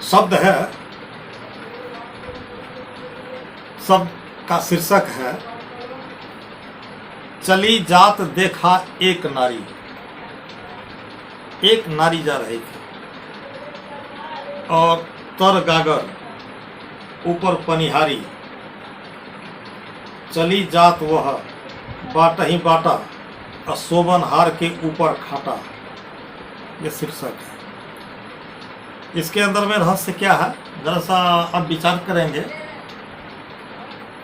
शब्द है, शब्द का शीर्षक है चली जात देखा एक नारी। एक नारी जा रही थी और तर गागर ऊपर पनिहारी, चली जात वह बाटा ही बाटा और शोभन हार के ऊपर खाटा। ये शीर्षक है। इसके अंदर में रहस्य क्या है, जरा सा अब विचार करेंगे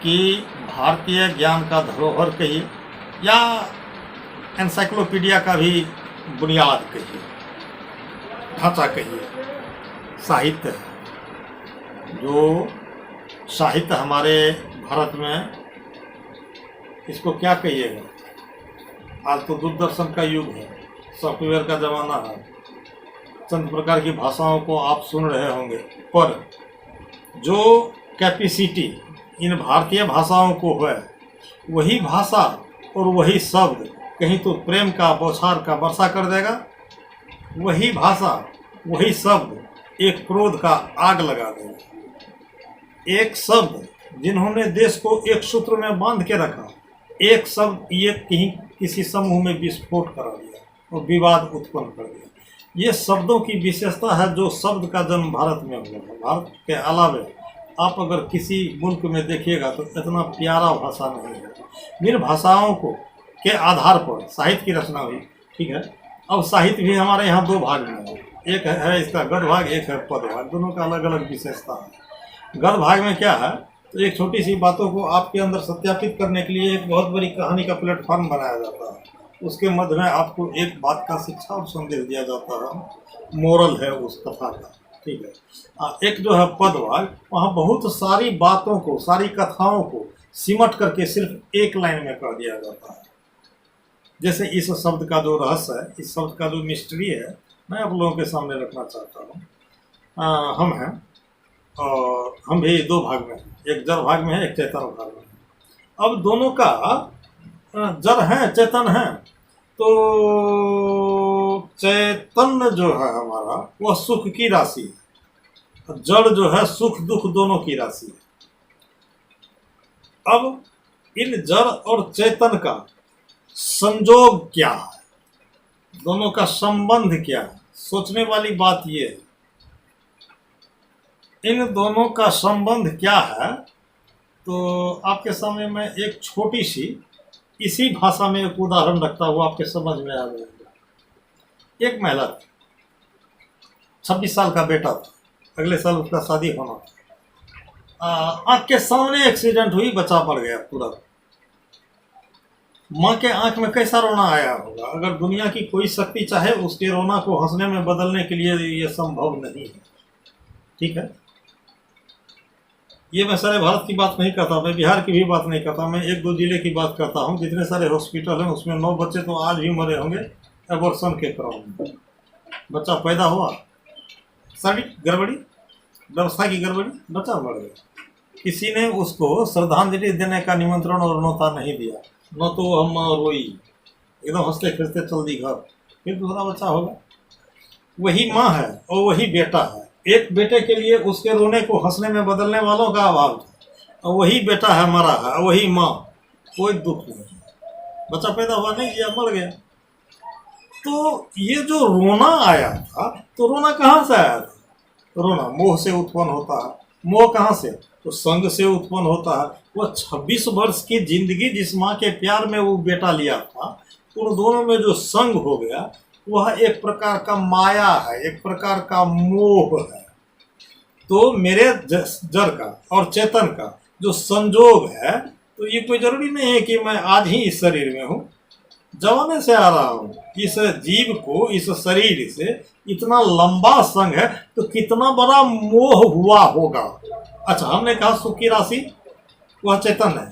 कि भारतीय ज्ञान का धरोहर कहिए या एनसाइक्लोपीडिया का भी बुनियाद कहिए, ढांचा कहिए, साहित्य है। जो साहित्य हमारे भारत में, इसको क्या कहिएगा, आज तो दूरदर्शन का युग है, सॉफ्टवेयर का ज़माना है, चंद प्रकार की भाषाओं को आप सुन रहे होंगे, पर जो कैपेसिटी इन भारतीय भाषाओं को है, वही भाषा और वही शब्द कहीं तो प्रेम का बौछार का वर्षा कर देगा, वही भाषा वही शब्द एक क्रोध का आग लगा देगा। एक शब्द जिन्होंने देश को एक सूत्र में बांध के रखा, एक शब्द ये कहीं किसी समूह में विस्फोट करा दिया और विवाद उत्पन्न कर दिया। ये शब्दों की विशेषता है जो शब्द का जन्म भारत में हुआ है। भारत के अलावा आप अगर किसी मुल्क में देखिएगा तो इतना प्यारा भाषा नहीं है। इन भाषाओं को के आधार पर साहित्य की रचना हुई, ठीक है। अब साहित्य भी हमारे यहाँ दो भाग में है, एक है इसका गद्य भाग, एक है पद भाग, दोनों का अलग अलग विशेषता है। गद्य भाग में क्या है, तो एक छोटी सी बातों को आपके अंदर सत्यापित करने के लिए एक बहुत बड़ी कहानी का प्लेटफॉर्म बनाया जाता है। उसके मध्य में आपको एक बात का शिक्षा और संदेश दिया जाता है, मोरल है उस कथा का, ठीक है। एक जो है पद भाग, वहाँ बहुत सारी बातों को, सारी कथाओं को सिमट करके सिर्फ एक लाइन में कर दिया जाता है। जैसे इस शब्द का जो रहस्य है, इस शब्द का जो मिस्ट्री है, मैं आप लोगों के सामने रखना चाहता हूँ। हम हैं और हम भी दो भाग में हैं, एक जड़ भाग में है, एक चेतन भाग में है। अब दोनों का जड़ है, चेतन है, तो चैतन्य जो है हमारा वह सुख की राशि है, जड़ जो है सुख दुख दोनों की राशि है। अब इन जड़ और चेतन का संजोग क्या है, दोनों का संबंध क्या है, सोचने वाली बात ये है। इन दोनों का संबंध क्या है, तो आपके सामने मैं एक छोटी सी इसी भाषा में एक उदाहरण रखता हुआ आपके समझ में आ जाएगा। एक महिला थी, 26 साल का बेटा था, अगले साल उसका शादी होना था। आँख के सामने एक्सीडेंट हुई, बचा पड़ गया पूरा। माँ के आंख में कैसा रोना आया होगा। अगर दुनिया की कोई शक्ति चाहे उसके रोना को हंसने में बदलने के लिए ये संभव नहीं है, ठीक है। ये मैं सारे भारत की बात नहीं करता, मैं बिहार की भी बात नहीं करता, मैं एक दो जिले की बात करता हूँ। जितने सारे हॉस्पिटल हैं उसमें 9 बच्चे तो आज भी मरे होंगे एबॉर्शन के क्रम में। बच्चा पैदा हुआ, सारी गड़बड़ी, व्यवस्था की गड़बड़ी, बच्चा मर गया। किसी ने उसको श्रद्धांजलि देने का निमंत्रण और न्योता नहीं दिया, न तो हम और वही एकदम हंसते फिरते चल दी घर, फिर दूसरा बच्चा होगा। वही माँ है और वही बेटा है। एक बेटे के लिए उसके रोने को हंसने में बदलने वालों का अभाव था, और वही बेटा है मरा है, वही माँ, कोई दुख नहीं है। बच्चा पैदा हुआ नहीं किया, मर गया। तो ये जो रोना आया था, तो रोना कहाँ से आया था? रोना मोह से उत्पन्न होता है। मोह कहाँ से? तो संग से उत्पन्न होता है। वह 26 वर्ष की जिंदगी जिस माँ के प्यार में वो बेटा लिया था, उन दोनों में जो संग हो गया वह एक प्रकार का माया है, एक प्रकार का मोह है। तो मेरे जड़ का और चेतन का जो संजोग है, तो ये कोई जरूरी नहीं है कि मैं आज ही इस शरीर में हूँ, जवाने से आ रहा हूँ। इस जीव को इस शरीर से इतना लंबा संग है, तो कितना बड़ा मोह हुआ होगा। अच्छा, हमने कहा सुख की राशि वह चेतन है।